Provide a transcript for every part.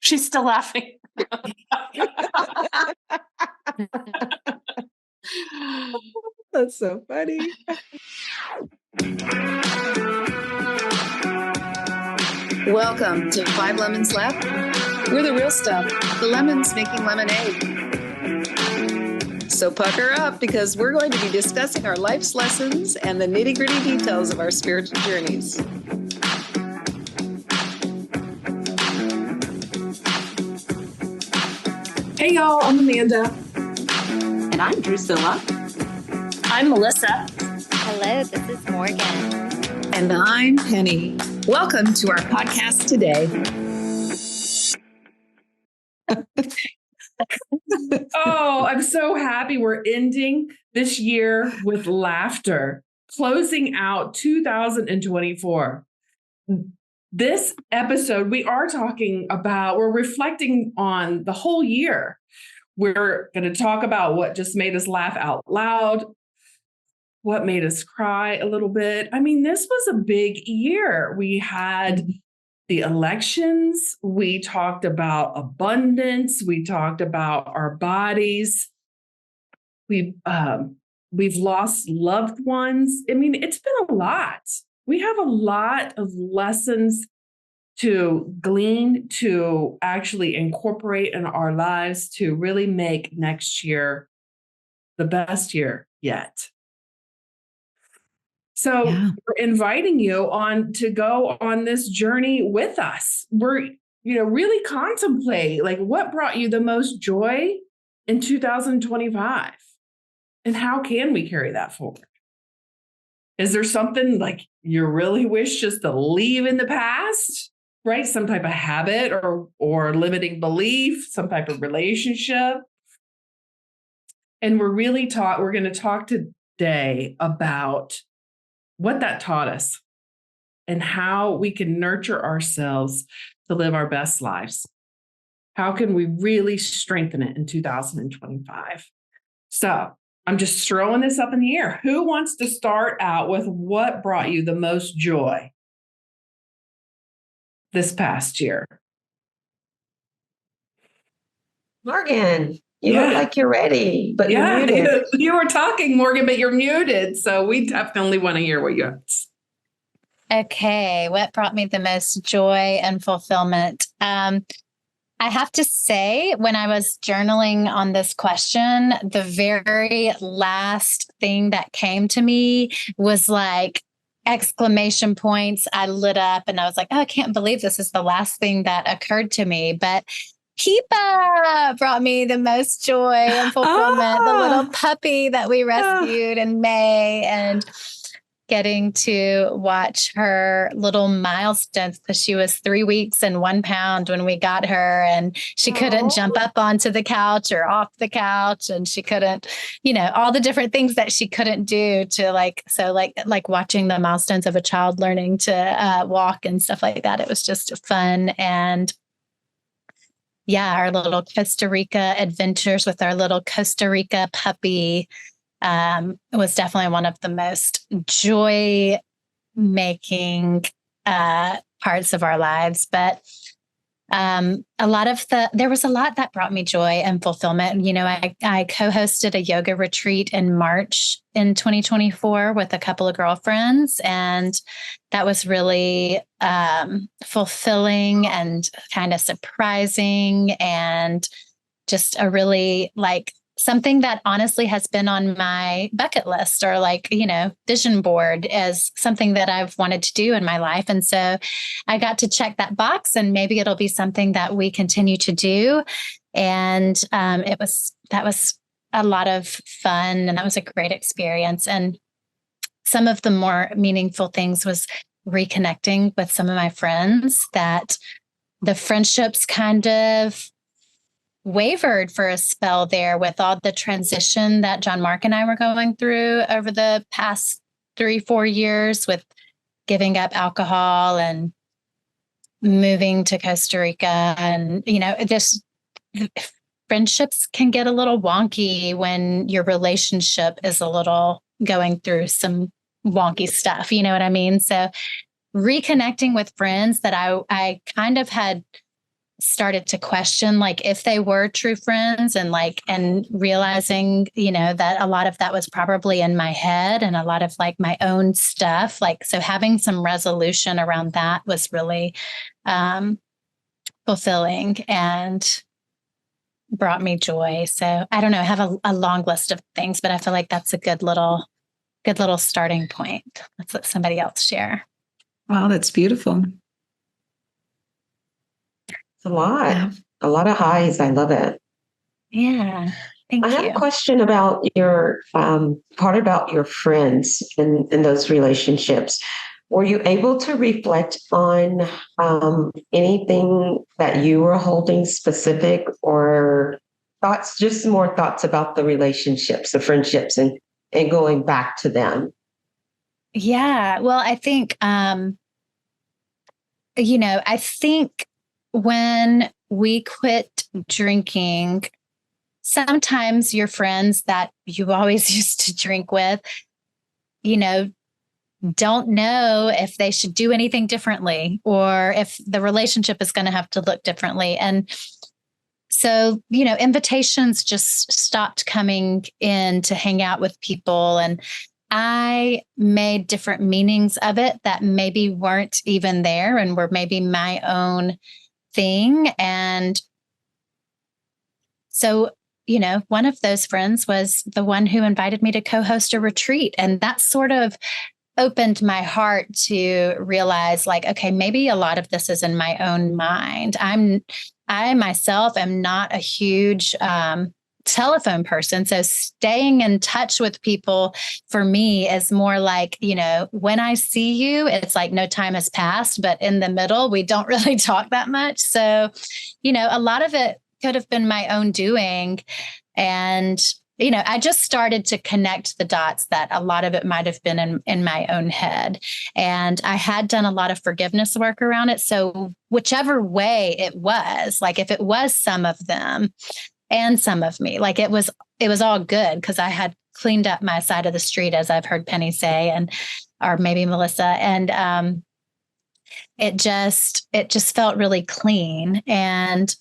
She's still laughing. That's so funny. Welcome to 5 Lemons Left. We're the real stuff, the lemons making lemonade. So pucker up, because we're going to be discussing our life's lessons and the nitty-gritty details of our spiritual journeys. Hey y'all, I'm Amanda. And I'm Drusilla. I'm Melissa. Hello, this is Morgan. And I'm Penny. Welcome to our podcast today. Oh, I'm so happy we're ending this year with laughter, closing out 2024. This episode, we're reflecting on the whole year. We're going to talk about what just made us laugh out loud, what made us cry a little bit. I mean, this was a big year. We had the elections. We talked about abundance. We talked about our bodies. We've lost loved ones. I mean, it's been a lot. We have a lot of lessons to glean, to actually incorporate in our lives to really make next year the best year yet. So We're inviting you on to go on this journey with us. We're, really contemplate like what brought you the most joy in 2025 and how can we carry that forward? Is there something like you really wish just to leave in the past, right? Some type of habit or limiting belief, some type of relationship. And we're going to talk today about what that taught us and how we can nurture ourselves to live our best lives. How can we really strengthen it in 2025? So I'm just throwing this up in the air. Who wants to start out with what brought you the most joy this past year? Morgan, you look like you're ready, but you're muted. You were talking, Morgan, but you're muted. So we definitely want to hear what you have to say. Okay, what brought me the most joy and fulfillment? I have to say, when I was journaling on this question, the very last thing that came to me was like exclamation points. I lit up and I was like, oh, I can't believe this is the last thing that occurred to me. But Keepa brought me the most joy and fulfillment, the little puppy that we rescued in May, and getting to watch her little milestones because she was 3 weeks and 1 pound when we got her, and she couldn't jump up onto the couch or off the couch, and she couldn't, all the different things that she couldn't do to like watching the milestones of a child learning to walk and stuff like that. It was just fun. And our little Costa Rica adventures with our little Costa Rica puppy was definitely one of the most joy-making parts of our lives. But there was a lot that brought me joy and fulfillment. I co-hosted a yoga retreat in March in 2024 with a couple of girlfriends, and that was really fulfilling and kind of surprising, and just a really something that honestly has been on my bucket list or vision board as something that I've wanted to do in my life. And so I got to check that box, and maybe it'll be something that we continue to do. And that was a lot of fun, and that was a great experience. And some of the more meaningful things was reconnecting with some of my friends that the friendships kind of wavered for a spell there with all the transition that John Mark and I were going through over the past 3-4 years with giving up alcohol and moving to Costa Rica. And, just friendships can get a little wonky when your relationship is a little going through some wonky stuff. You know what I mean? So reconnecting with friends that I kind of had started to question like if they were true friends, and realizing, that a lot of that was probably in my head and a lot of like my own stuff. Like, so having some resolution around that was really fulfilling and brought me joy. So I don't know, I have a long list of things, but I feel like that's a good little starting point. Let's let somebody else share. Wow, that's beautiful. It's a lot. Yeah. A lot of highs. I love it. Yeah. Thank I you. have a question about your part about your friends and those relationships. Were you able to reflect on anything that you were holding specific, or thoughts, just more thoughts about the relationships, the friendships, and going back to them? Yeah. Well, I think, I think when we quit drinking, sometimes your friends that you always used to drink with, don't know if they should do anything differently or if the relationship is going to have to look differently. And so, invitations just stopped coming in to hang out with people. And I made different meanings of it that maybe weren't even there and were maybe my own thing. And so, one of those friends was the one who invited me to co-host a retreat. And that sort of opened my heart to realize like, okay, maybe a lot of this is in my own mind. I myself am not a huge telephone person. So staying in touch with people for me is more like, when I see you, it's like no time has passed, but in the middle, we don't really talk that much. So, a lot of it could have been my own doing. And I just started to connect the dots that a lot of it might have been in my own head. And I had done a lot of forgiveness work around it. So whichever way it was, like if it was some of them and some of me, like it was all good because I had cleaned up my side of the street, as I've heard Penny say, or maybe Melissa. And it just felt really clean. And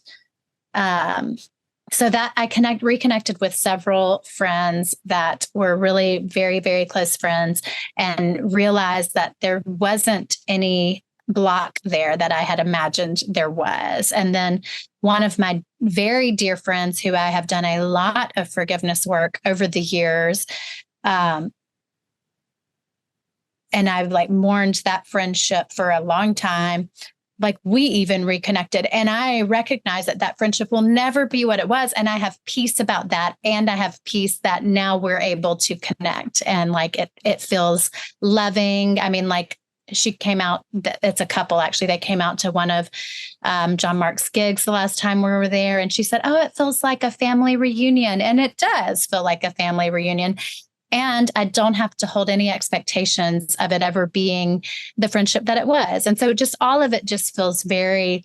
so that I reconnected with several friends that were really very, very close friends and realized that there wasn't any block there that I had imagined there was. And then one of my very dear friends who I have done a lot of forgiveness work over the years, and I've like mourned that friendship for a long time. Like we even reconnected, and I recognize that friendship will never be what it was. And I have peace about that. And I have peace that now we're able to connect, and like it feels loving. I mean, like she came out, it's a couple actually, they came out to one of John Mark's gigs the last time we were there. And she said, oh, it feels like a family reunion. And it does feel like a family reunion. And I don't have to hold any expectations of it ever being the friendship that it was. And so just all of it just feels very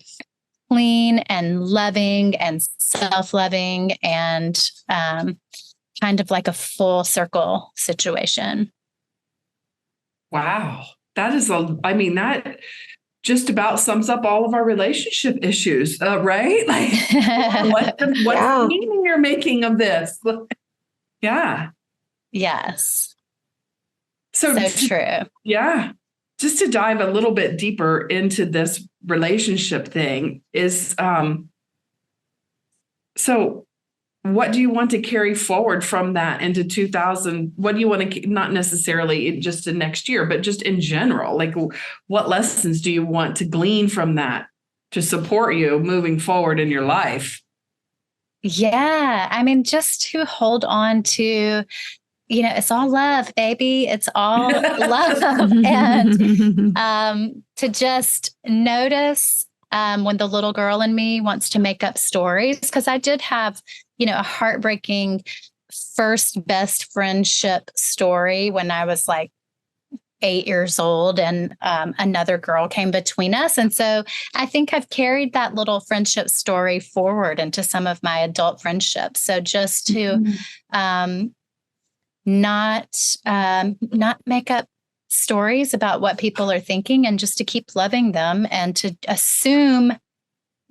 clean and loving and self-loving and kind of like a full circle situation. Wow. That just about sums up all of our relationship issues, right? Like what's the meaning you're making of this? Yeah. Yes. So true. Yeah. Just to dive a little bit deeper into this relationship thing is, so what do you want to carry forward from that into 2000? What do you want to, not necessarily just in next year, but just in general, like what lessons do you want to glean from that to support you moving forward in your life? Yeah. I mean, just to hold on to, it's all love, baby. It's all love. And to just notice when the little girl in me wants to make up stories, because I did have, a heartbreaking first best friendship story when I was like 8 years old, and another girl came between us. And so I think I've carried that little friendship story forward into some of my adult friendships. So just to not make up stories about what people are thinking, and just to keep loving them and to assume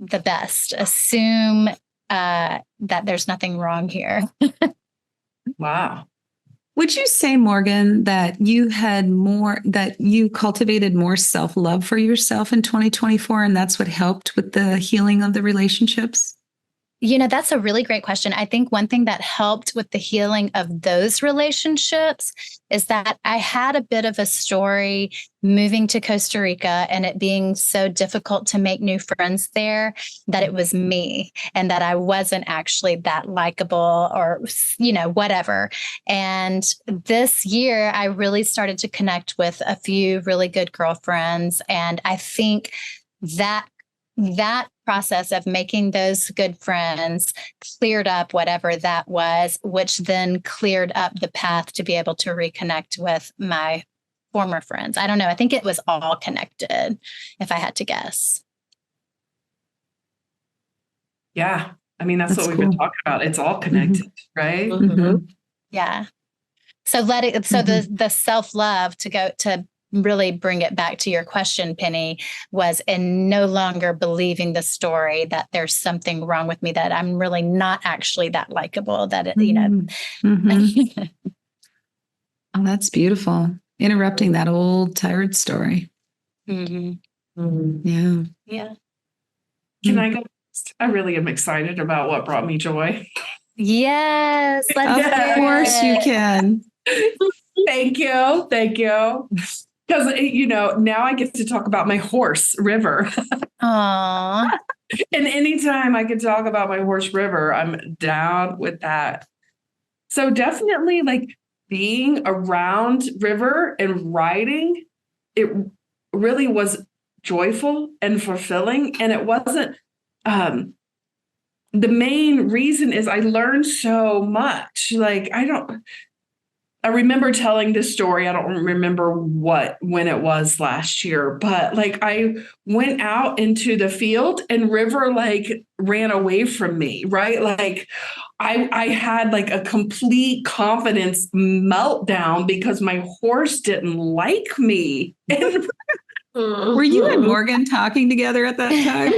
the best. Assume that there's nothing wrong here. Wow. Would you say, Morgan, that you cultivated more self-love for yourself in 2024, and that's what helped with the healing of the relationships? That's a really great question. I think one thing that helped with the healing of those relationships is that I had a bit of a story moving to Costa Rica and it being so difficult to make new friends there that it was me and that I wasn't actually that likable or, whatever. And this year, I really started to connect with a few really good girlfriends. And I think that process of making those good friends cleared up whatever that was, which then cleared up the path to be able to reconnect with my former friends. I don't know. I think it was all connected, if I had to guess. Yeah. I mean, that's what we've cool. been talking about. It's all connected, right? Mhm. Yeah. So the self-love to really bring it back to your question, Penny, was in no longer believing the story that there's something wrong with me, that I'm really not actually that likable, that it, Mhm. Oh, that's beautiful. Interrupting that old tired story. Mhm. Yeah. Yeah. Can I go next? I really am excited about what brought me joy. Yes. Let's Of hear course you it. can. Thank you. Thank you. Because, now I get to talk about my horse, River. Aw. And anytime I can talk about my horse, River, I'm down with that. So definitely like being around River and riding, it really was joyful and fulfilling. And it wasn't, the main reason is I learned so much. Like, I remember telling this story. I don't remember when it was last year, but like I went out into the field and River like ran away from me, right? Like I had like a complete confidence meltdown because my horse didn't like me. And Were you and Morgan talking together at that time?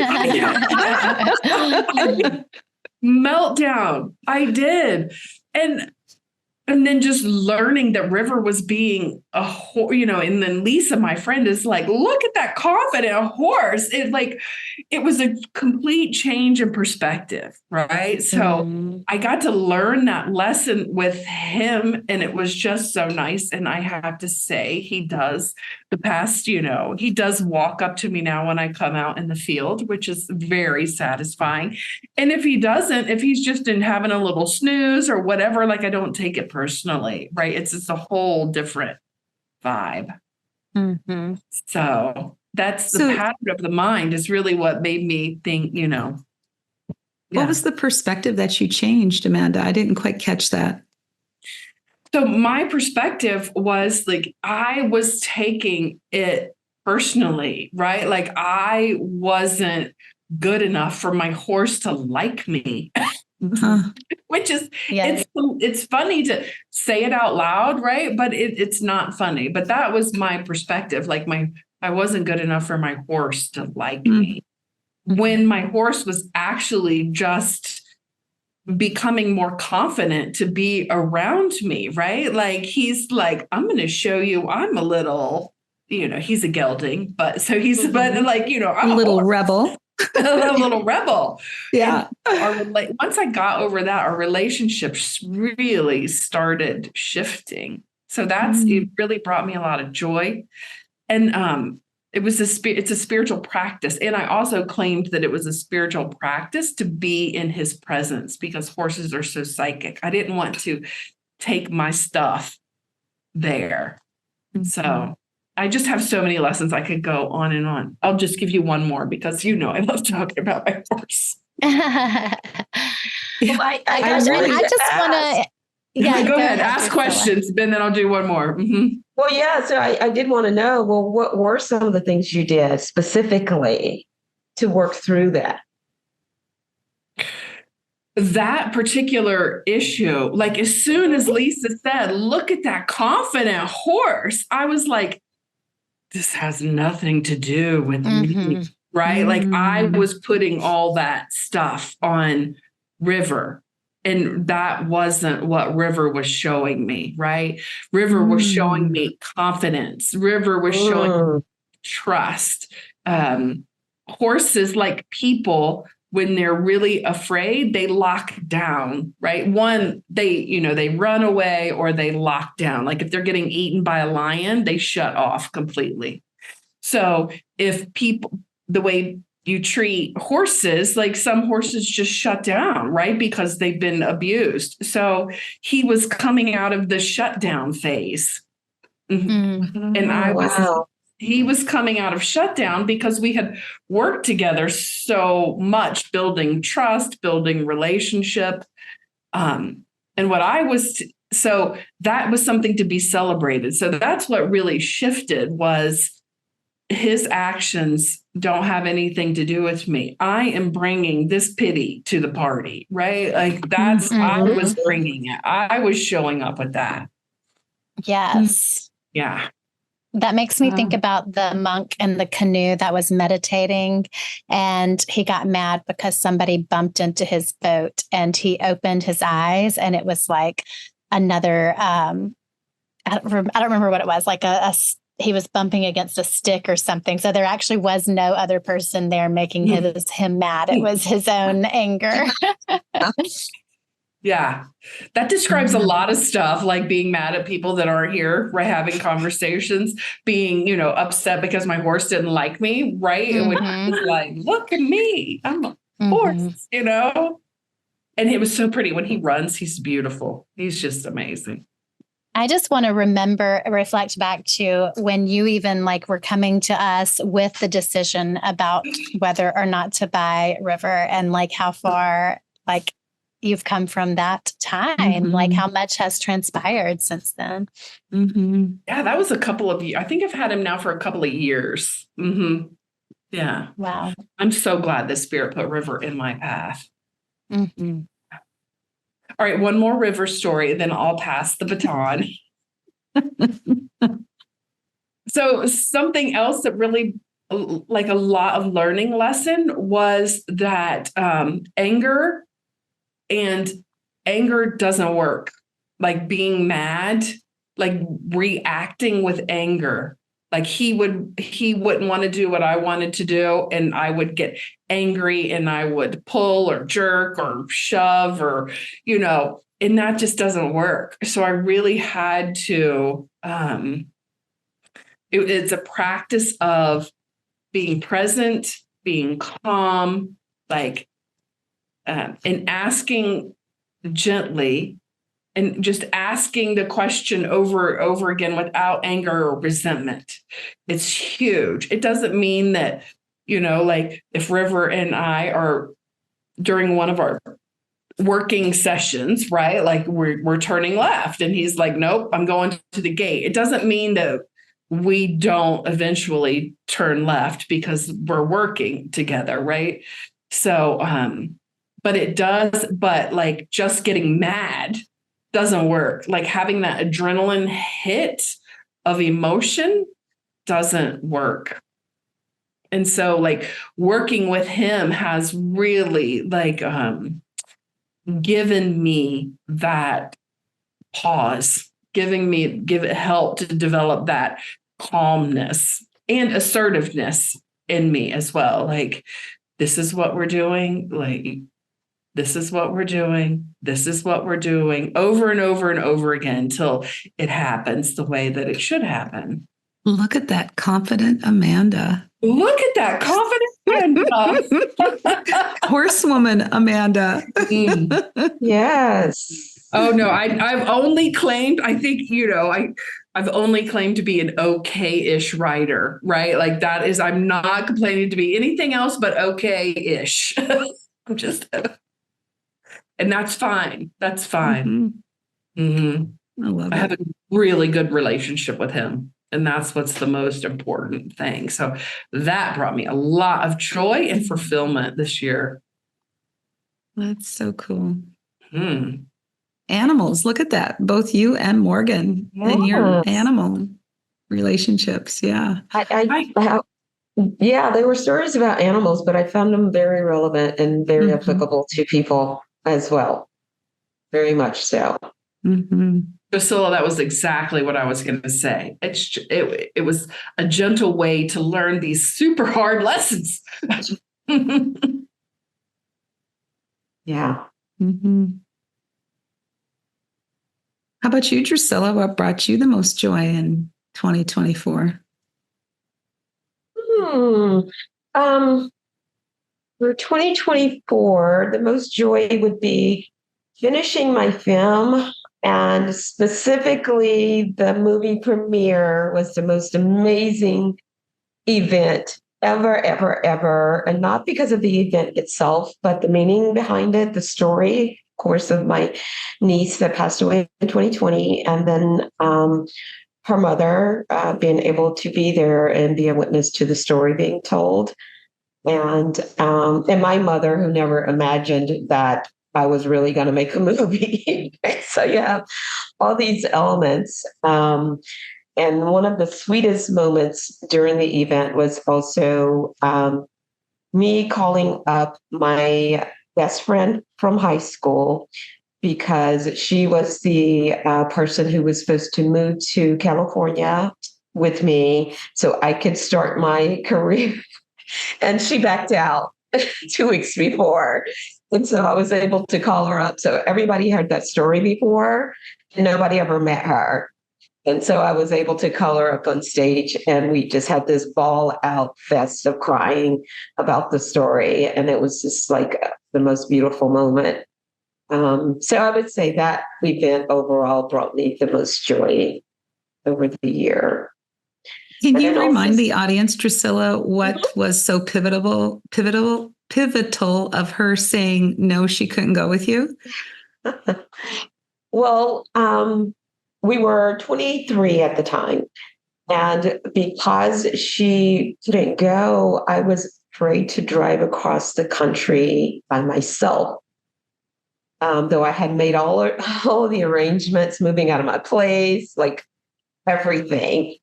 meltdown. I did. And then just learning that River was being a horse, and then Lisa, my friend, is like, look at that confident horse. It was a complete change in perspective, right? So I got to learn that lesson with him, and it was just so nice. And I have to say, he does he does walk up to me now when I come out in the field, which is very satisfying. And if he doesn't, if he's just having a little snooze or whatever, like I don't take it personally, right? It's just a whole different vibe. Mhm. So that's the pattern of the mind is really what made me think, What was the perspective that you changed, Amanda? I didn't quite catch that. So my perspective was like, I was taking it personally, right? Like I wasn't good enough for my horse to like me. Which is, it's funny to say it out loud, right? But it's not funny. But that was my perspective. Like I wasn't good enough for my horse to like me. When my horse was actually just becoming more confident to be around me, right? Like he's like, I'm going to show you I'm a little, he's a gelding, but so he's, but like, I'm a little rebel. a little rebel. Yeah. Once I got over that, our relationships really started shifting. So it really brought me a lot of joy. And it's a spiritual practice. And I also claimed that it was a spiritual practice to be in his presence because horses are so psychic. I didn't want to take my stuff there. So I just have so many lessons. I could go on and on. I'll just give you one more because I love talking about my horse. I just want to. Yeah, go ahead. Ask questions, and then I'll do one more. Mm-hmm. Well, yeah. So I did want to know, well, what were some of the things you did specifically to work through that? That particular issue, like as soon as Lisa said, look at that confident horse, I was like, this has nothing to do with me. right? Like I Mm. was putting all that stuff on River. And that wasn't what River was showing me, right? River was showing me confidence. River was showing Mm. trust. Horses, like people, when they're really afraid, they lock down, right? One, they run away or they lock down. Like if they're getting eaten by a lion, they shut off completely. So if people, the way you treat horses, like some horses just shut down, right? Because they've been abused. So he was coming out of the shutdown phase. And Wow. he was coming out of shutdown because we had worked together so much, building trust, building relationship. And what I was, so that was something to be celebrated. So that's what really shifted was his actions don't have anything to do with me. I am bringing this pity to the party, right? Like that's, I was bringing it. I was showing up with that. Yes. Yeah. That makes me think Wow. about the monk in the canoe that was meditating, and he got mad because somebody bumped into his boat, and he opened his eyes, and it was like another, I don't remember what it was, like he was bumping against a stick or something. So there actually was no other person there making him mad. It was his own anger. Yeah. That describes a lot of stuff, like being mad at people that aren't here, right? Having conversations, being, upset because my horse didn't like me, right? And when he was like, look at me, I'm a horse, And it was so pretty. When he runs, he's beautiful. He's just amazing. I just want to reflect back to when you even were coming to us with the decision about whether or not to buy River, and how far you've come from that time, how much has transpired since then. Yeah, that was a couple of years. I think I've had him now for a couple of years. Yeah. Wow. I'm so glad the Spirit put River in my path. All right, one more River story, then I'll pass the baton. So something else that really, like a lot of learning lesson, was that anger doesn't work. Like being mad, like reacting with anger. Like he wouldn't want to do what I wanted to do, and I would get angry and I would pull or jerk or shove or, and that just doesn't work. So I really had to, it's a practice of being present, being calm, and asking gently, and just asking the question over and over again without anger or resentment. It's huge. It doesn't mean that, if River and I are during one of our working sessions, right? Like we're turning left and he's like, nope, I'm going to the gate. It doesn't mean that we don't eventually turn left because we're working together, right? So, but it does, but just getting mad doesn't work. Like having that adrenaline hit of emotion doesn't work. And so working with him has really given me that pause, give it help to develop that calmness and assertiveness in me as well. This is what we're doing. This is what we're doing. This is what we're doing over and over and over again until it happens the way that it should happen. Look at that confident Amanda. Look at that confident Amanda. Horsewoman Amanda. Yes. Oh no, I've only claimed, I think, I've only claimed to be an okay-ish writer, right? Like that is, I'm not complaining to be anything else but okay-ish. I'm just, and that's fine. That's fine. I love it. I have a really good relationship with him. And that's what's the most important thing. So that brought me a lot of joy and fulfillment this year. That's so cool. Animals, look at that. Both you and Morgan and your animal relationships. Yeah. Yeah, they were stories about animals, but I found them very relevant and very Mhm. applicable to people as well. Very much so. Mhm. Priscilla, that was exactly what I was going to say. It was a gentle way to learn these super hard lessons. Yeah. Mhm. How about you, Drusilla? What brought you the most joy in 2024? Hmm. Um, for 2024, the most joy would be finishing my film, and specifically the movie premiere was the most amazing event ever, ever. And not because of the event itself, but the meaning behind it, the story, of course, of my niece that passed away in 2020. And then her mother being able to be there and be a witness to the story being told. And my mother, who never imagined that I was really going to make a movie. So you have all these elements. And one of the sweetest moments during the event was also me calling up my best friend from high school, because she was the person who was supposed to move to California with me so I could start my career. And she backed out 2 weeks before. And so I was able to call her up. So everybody heard that story before, and nobody ever met her. And so I was able to call her up on stage, and we just had this ball out fest of crying about the story. And it was just like the most beautiful moment. So I would say that event overall brought me the most joy over the year. Can And you then also, remind the audience, Drusilla, what was so pivotal of her saying no, she couldn't go with you? well, we were 23 at the time. And because she couldn't go, I was afraid to drive across the country by myself. Though I had made all of the arrangements, moving out of my place, like everything.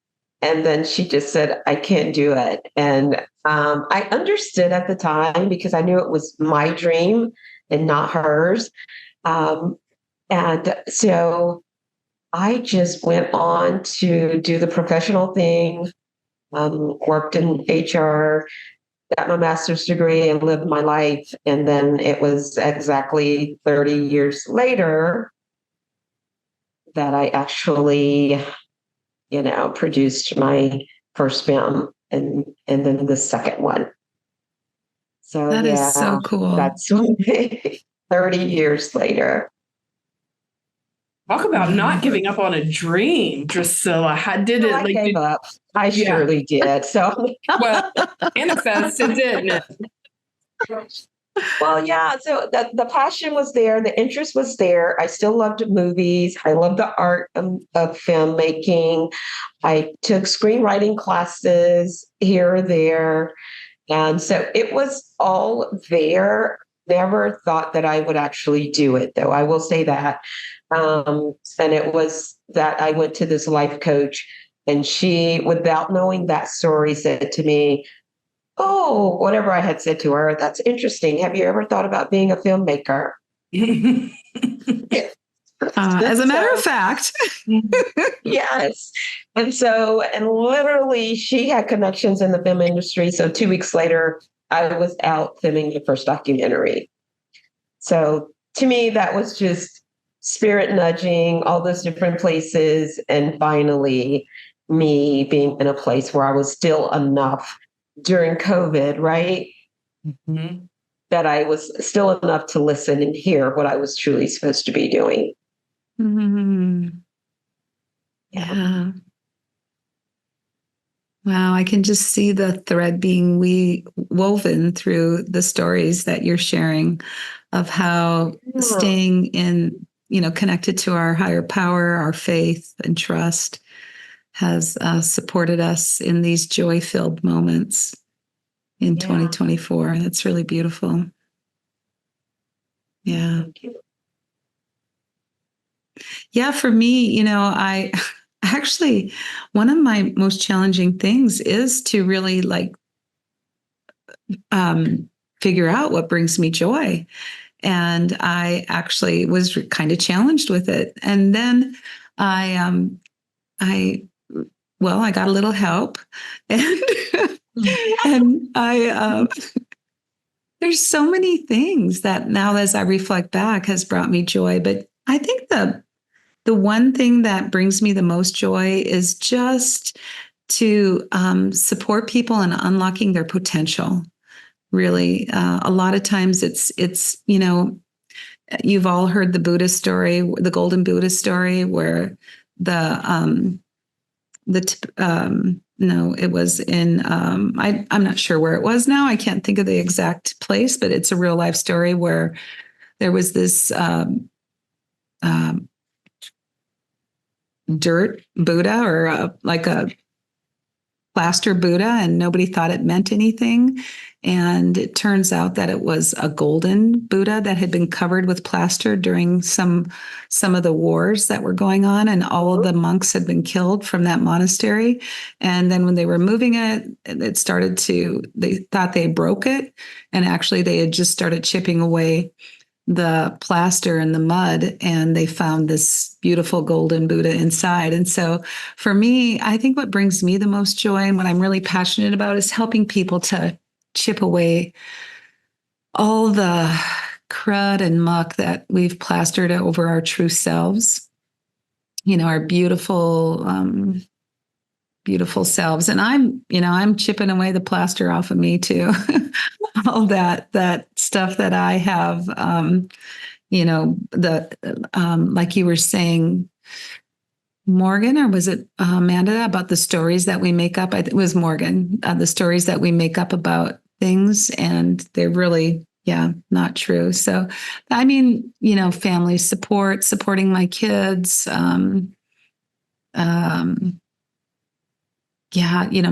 And then she just said, I can't do it. And I understood at the time because I knew it was my dream and not hers. Um, and so I just went on to do the professional thing, worked in HR, got my master's degree, and lived my life. And then it was exactly 30 years later that I actually, produced my first film, and then the second one. So That is yeah, so cool. that's 30 years later. Talk about not giving up on a dream, Drusilla. How did it I like? gave up. I Yeah. surely did. So Well, manifested, didn't it? well, yeah. So the passion was there, the interest was there. I still loved movies. I loved the art of filmmaking. I took screenwriting classes here or there. And so it was all there. Never thought that I would actually do it, though. I will say that. And it was that I went to this life coach, and she, without knowing that story, said to me, oh, whatever I had said to her, that's interesting. Have you ever thought about being a filmmaker? As a matter of fact, Yes. And literally, she had connections in the film industry. So 2 weeks later, I was out filming the first documentary. So to me, that was just spirit nudging all those different places. And finally, me being in a place where I was still enough during COVID, right? Mhm. That I was still enough to listen and hear what I was truly supposed to be doing. Mhm. Yeah. Wow, I can just see the thread being woven through the stories that you're sharing of how staying in, connected to our higher power, our faith and trust has supported us in these joy-filled moments in 2024. That's really beautiful. Yeah. Yeah, for me, I actually, one of my most challenging things is to really like figure out what brings me joy. And I actually was kind of challenged with it. And then I got a little help, and and there's so many things that now, as I reflect back, has brought me joy. But I think the one thing that brings me the most joy is just to support people in unlocking their potential. Really, a lot of times it's you've all heard the Buddha story, the Golden Buddha story, where no, it was in I'm not sure where it was now. I can't think of the exact place, but it's a real life story where there was this dirt Buddha, or like a plaster Buddha, and nobody thought it meant anything. And it turns out that it was a golden Buddha that had been covered with plaster during some of the wars that were going on, and all of the monks had been killed from that monastery. And then when they were moving it, they thought they broke it, and actually they had just started chipping away the plaster and the mud, and they found this beautiful golden Buddha inside. And so for me, I think what brings me the most joy and what I'm really passionate about is helping people to chip away all the crud and muck that we've plastered over our true selves, our beautiful selves. And I'm chipping away the plaster off of me too. All that stuff that I have, like you were saying, Morgan, or was it Amanda, about the stories that we make up? It was Morgan, the stories that we make up about things, and they're really, not true. So, I mean, family support, supporting my kids,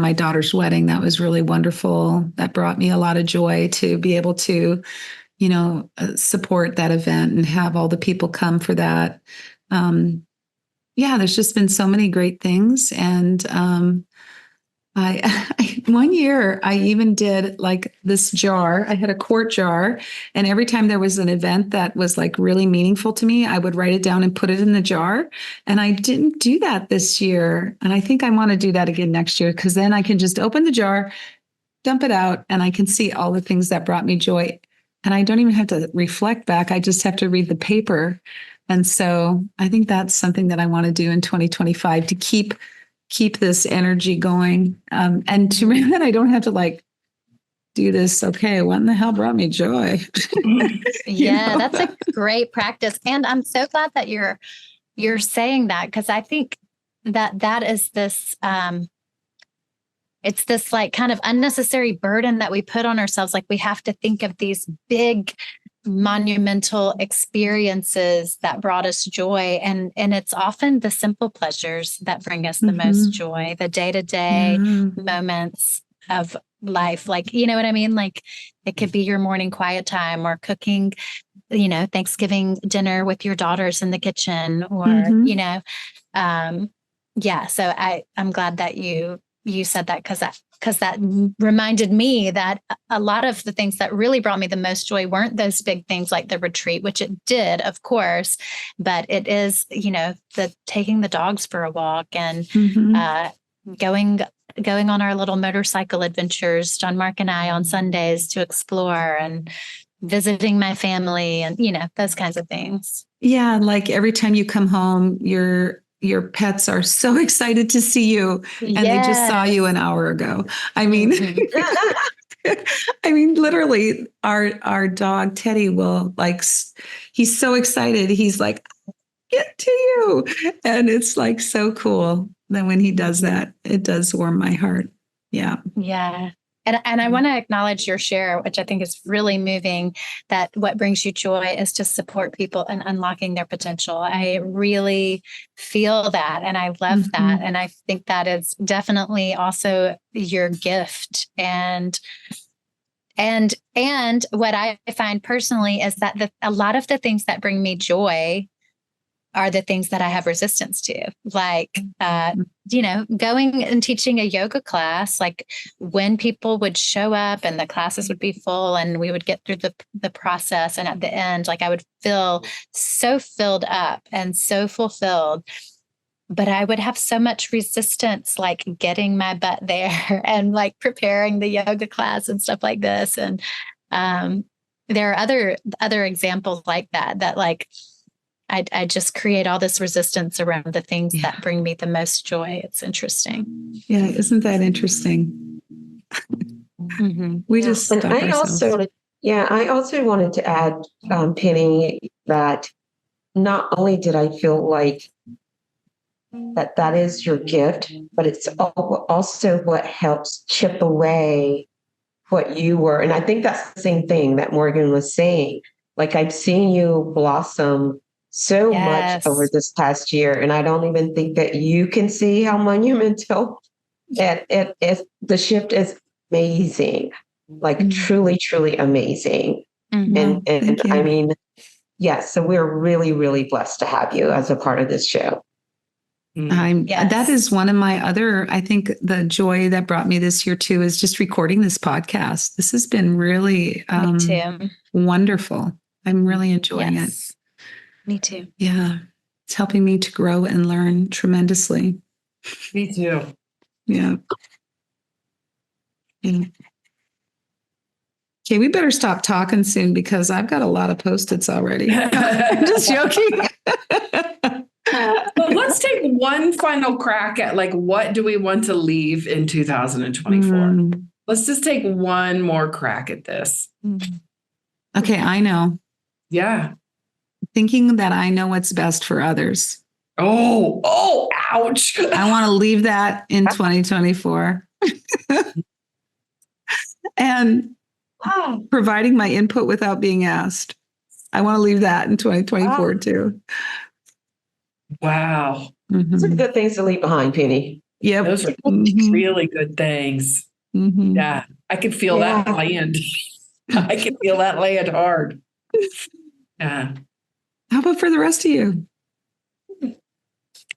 my daughter's wedding, that was really wonderful. That brought me a lot of joy to be able to, support that event and have all the people come for that. There's just been so many great things. And I one year I even did like this jar. I had a quart jar, and every time there was an event that was like really meaningful to me, I would write it down and put it in the jar. And I didn't do that this year. And I think I want to do that again next year, because then I can just open the jar, dump it out, and I can see all the things that brought me joy. And I don't even have to reflect back. I just have to read the paper. And so I think that's something that I want to do in 2025 to keep this energy going. And to remember that I don't have to like do this. Okay, what in the hell brought me joy? That's a great practice. And I'm so glad that you're saying that, because I think that is this, it's this like kind of unnecessary burden that we put on ourselves. Like we have to think of these big monumental experiences that brought us joy. And it's often the simple pleasures that bring us the most joy, the day-to-day moments of life. Like, you know what I mean? Like it could be your morning quiet time, or cooking, Thanksgiving dinner with your daughters in the kitchen, or, So I'm glad that you said that, because that reminded me that a lot of the things that really brought me the most joy weren't those big things like the retreat, which it did, of course, but it is, the taking the dogs for a walk and going on our little motorcycle adventures, John Mark and I, on Sundays to explore, and visiting my family, and, those kinds of things. Yeah. Like every time you come home, your pets are so excited to see you, and they just saw you an hour ago. I mean, literally our dog Teddy will he's so excited. He's like, get to you. And it's like so cool that when he does that, it does warm my heart. Yeah. Yeah. And I want to acknowledge your share, which I think is really moving, that what brings you joy is to support people in unlocking their potential. I really feel that. And I love that. And I think that is definitely also your gift. And what I find personally is that a lot of the things that bring me joy are the things that I have resistance to, like, going and teaching a yoga class, like when people would show up and the classes would be full and we would get through the process. And at the end, like I would feel so filled up and so fulfilled, but I would have so much resistance, like getting my butt there and like preparing the yoga class and stuff like this. And there are other examples like that like, I just create all this resistance around the things that bring me the most joy. It's interesting. Yeah, isn't that interesting? We just stop and ourselves. I also wanted to add, Penny, that not only did I feel like that is your gift, but it's also what helps chip away what you were. And I think that's the same thing that Morgan was saying. Like I've seen you blossom so much over this past year, and I don't even think that you can see how monumental the shift is. Amazing, like truly, truly amazing. And I mean, so we're really, really blessed to have you as a part of this show. That is one of my other, I think the joy that brought me this year too is just recording this podcast. This has been really wonderful. I'm really enjoying it. Me too. Yeah. It's helping me to grow and learn tremendously. Me too. Yeah. Okay, we better stop talking soon because I've got a lot of Post-its already. I'm just joking. Well, let's take one final crack at like, what do we want to leave in 2024? Let's just take one more crack at this. Okay, I know. Yeah. Thinking that I know what's best for others. Oh, ouch. I want to leave that in 2024. And providing my input without being asked. I want to leave that in 2024 too. Wow. Those are good things to leave behind, Penny. Yep. Those are really good things. Yeah. I could feel that land. I can feel that land hard. Yeah. How about for the rest of you?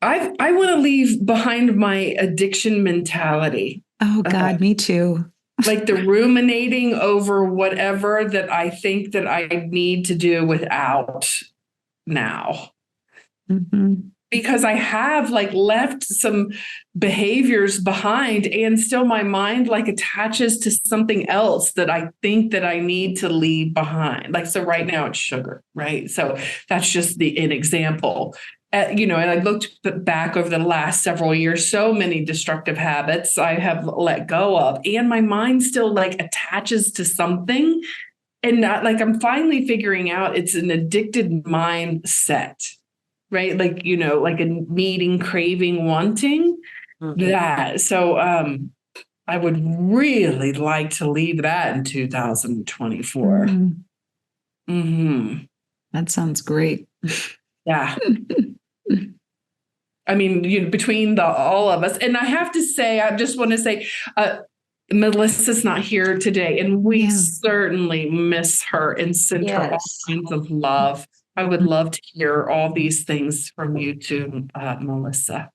I want to leave behind my addiction mentality. Oh God, me too. Like the ruminating over whatever that I think that I need to do without now. Because I have like left some behaviors behind and still my mind like attaches to something else that I think that I need to leave behind. Like, so right now it's sugar, right? So that's just an example. And I looked back over the last several years, so many destructive habits I have let go of, and my mind still like attaches to something. And not like I'm finally figuring out it's an addicted mindset, right? Like, like a needing, craving, wanting that. So I would really like to leave that in 2024. That sounds great. Yeah. I mean, between all of us, and I just want to say, Melissa's not here today, and we certainly miss her and send her all kinds of love. I would love to hear all these things from you too, Melissa.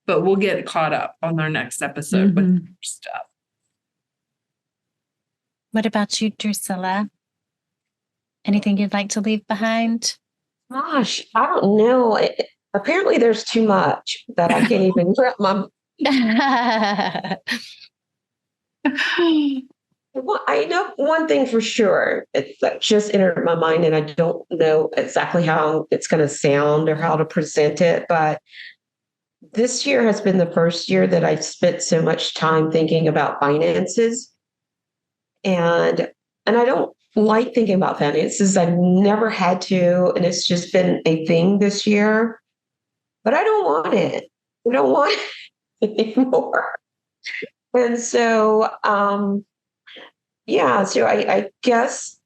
But we'll get caught up on our next episode with more stuff. What about you, Drusilla? Anything you'd like to leave behind? Gosh, I don't know. Apparently, there's too much that I can't even wrap my. Well, I know one thing for sure. It's just entered my mind, and I don't know exactly how it's going to sound or how to present it. But this year has been the first year that I've spent so much time thinking about finances, and I don't like thinking about finances. I've never had to, and it's just been a thing this year. But I don't want it. I don't want it anymore. And so, so I guess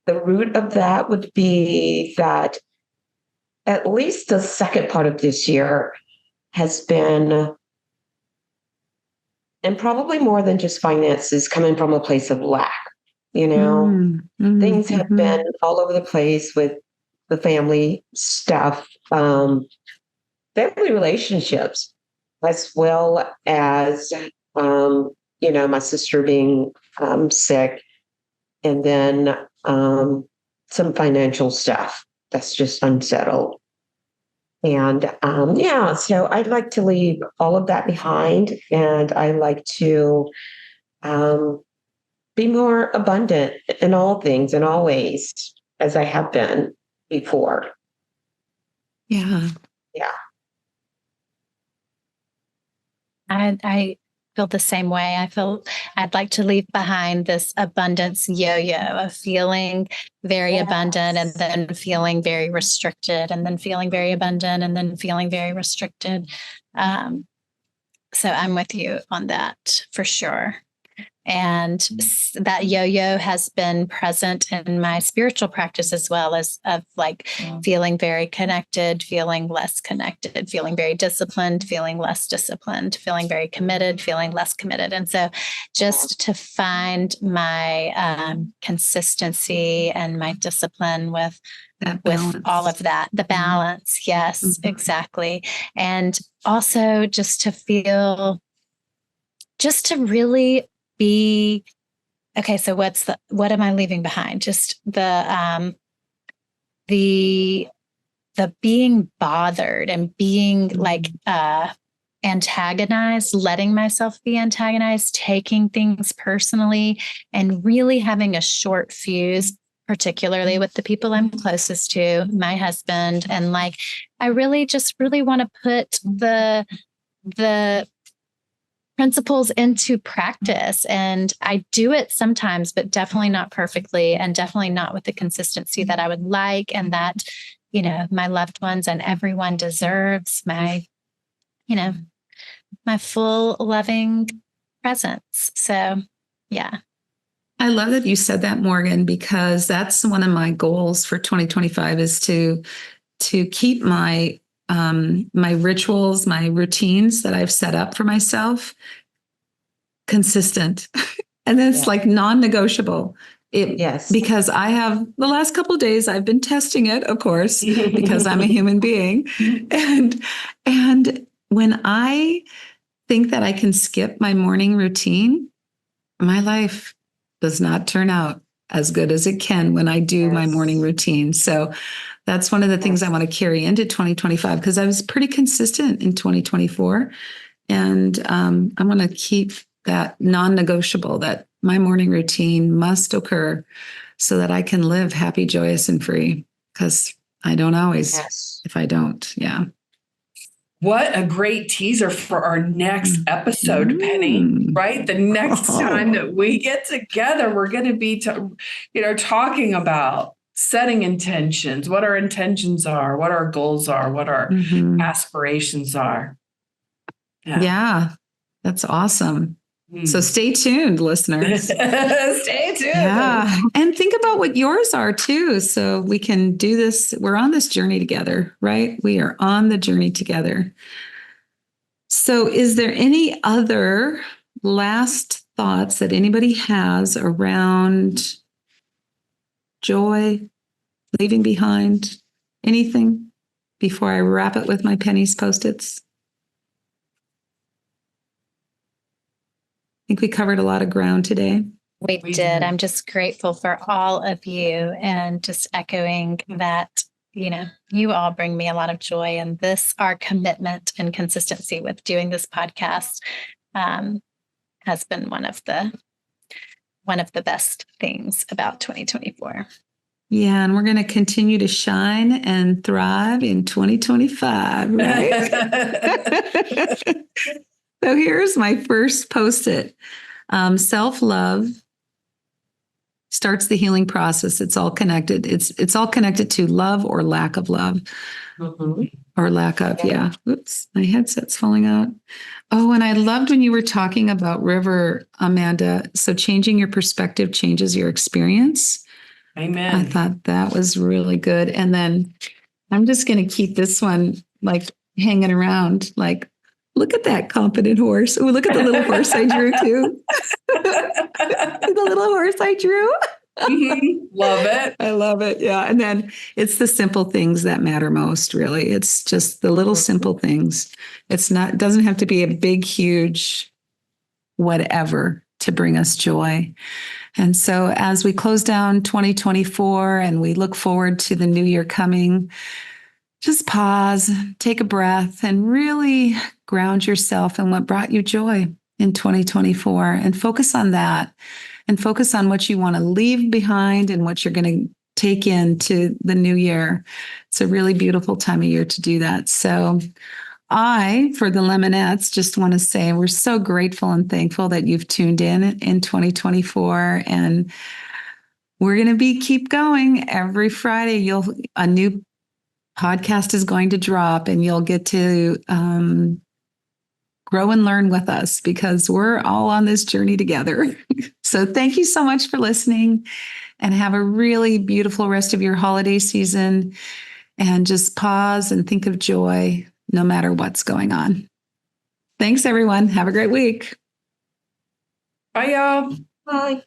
the root of that would be that at least the second part of this year has been, and probably more than just finances, coming from a place of lack. Things have been all over the place with the family stuff, family relationships, as well as, my sister being sick, and then some financial stuff that's just unsettled. And so I'd like to leave all of that behind, and I like to be more abundant in all things and all ways as I have been before. Yeah. Yeah. I feel the same way. I feel I'd like to leave behind this abundance yo-yo of feeling very abundant and then feeling very restricted and then feeling very abundant and then feeling very restricted. So I'm with you on that for sure. And that yo-yo has been present in my spiritual practice as well, as of like feeling very connected, feeling less connected, feeling very disciplined, feeling less disciplined, feeling very committed, feeling less committed. And so just to find my consistency and my discipline with all of that, the balance. Yes, exactly. And also just to really be okay. So what am I leaving behind? Just the being bothered and being like antagonized, letting myself be antagonized, taking things personally, and really having a short fuse, particularly with the people I'm closest to, my husband. And like, I really want to put the principles into practice. And I do it sometimes, but definitely not perfectly, and definitely not with the consistency that I would like, and that, my loved ones and everyone deserves my full loving presence. So, yeah. I love that you said that, Morgan, because that's one of my goals for 2025 is to keep my my rituals, my routines that I've set up for myself consistent. And then it's like non-negotiable. Yes. Because I have the last couple of days I've been testing it, of course, because I'm a human being. And when I think that I can skip my morning routine, my life does not turn out as good as it can when I do my morning routine. So that's one of the things I want to carry into 2025, because I was pretty consistent in 2024. And I want to keep that non-negotiable, that my morning routine must occur so that I can live happy, joyous, and free, because I don't always, if I don't. Yeah. What a great teaser for our next episode, Penny, right? The next time that we get together, we're going to be, talking about setting intentions, what our intentions are, what our goals are, what our aspirations are. Yeah, that's awesome. So stay tuned, listeners. Stay tuned. Yeah. And think about what yours are too. So we can do this. We're on this journey together, right? We are on the journey together. So is there any other last thoughts that anybody has around joy, leaving behind, anything before I wrap it with my pennies Post-its? I think we covered a lot of ground today. We did. I'm just grateful for all of you, and just echoing that, you all bring me a lot of joy, and our commitment and consistency with doing this podcast has been one of the best things about 2024. Yeah, and we're going to continue to shine and thrive in 2025, right? So here's my first Post-it. Self-love starts the healing process. It's all connected. It's all connected to love or lack of love. Or lack of, yeah. Oops, my headset's falling out. Oh, and I loved when you were talking about River, Amanda. So changing your perspective changes your experience. Amen. I thought that was really good. And then I'm just going to keep this one like hanging around, like, look at that confident horse. Oh, look at the little horse I drew too. The little horse I drew. Love it. I love it. Yeah. And then it's the simple things that matter most, really. It's just the little simple things. It doesn't have to be a big, huge whatever to bring us joy. And so as we close down 2024 and we look forward to the new year coming, just pause, take a breath, and really ground yourself in what brought you joy in 2024 and focus on that and focus on what you want to leave behind and what you're going to take into the new year. It's a really beautiful time of year to do that. So for the Lemonettes, just want to say we're so grateful and thankful that you've tuned in 2024. And we're going to keep going every Friday. A new podcast is going to drop and you'll get to grow and learn with us because we're all on this journey together. So thank you so much for listening and have a really beautiful rest of your holiday season and just pause and think of joy no matter what's going on. Thanks, everyone. Have a great week. Bye, y'all. Bye.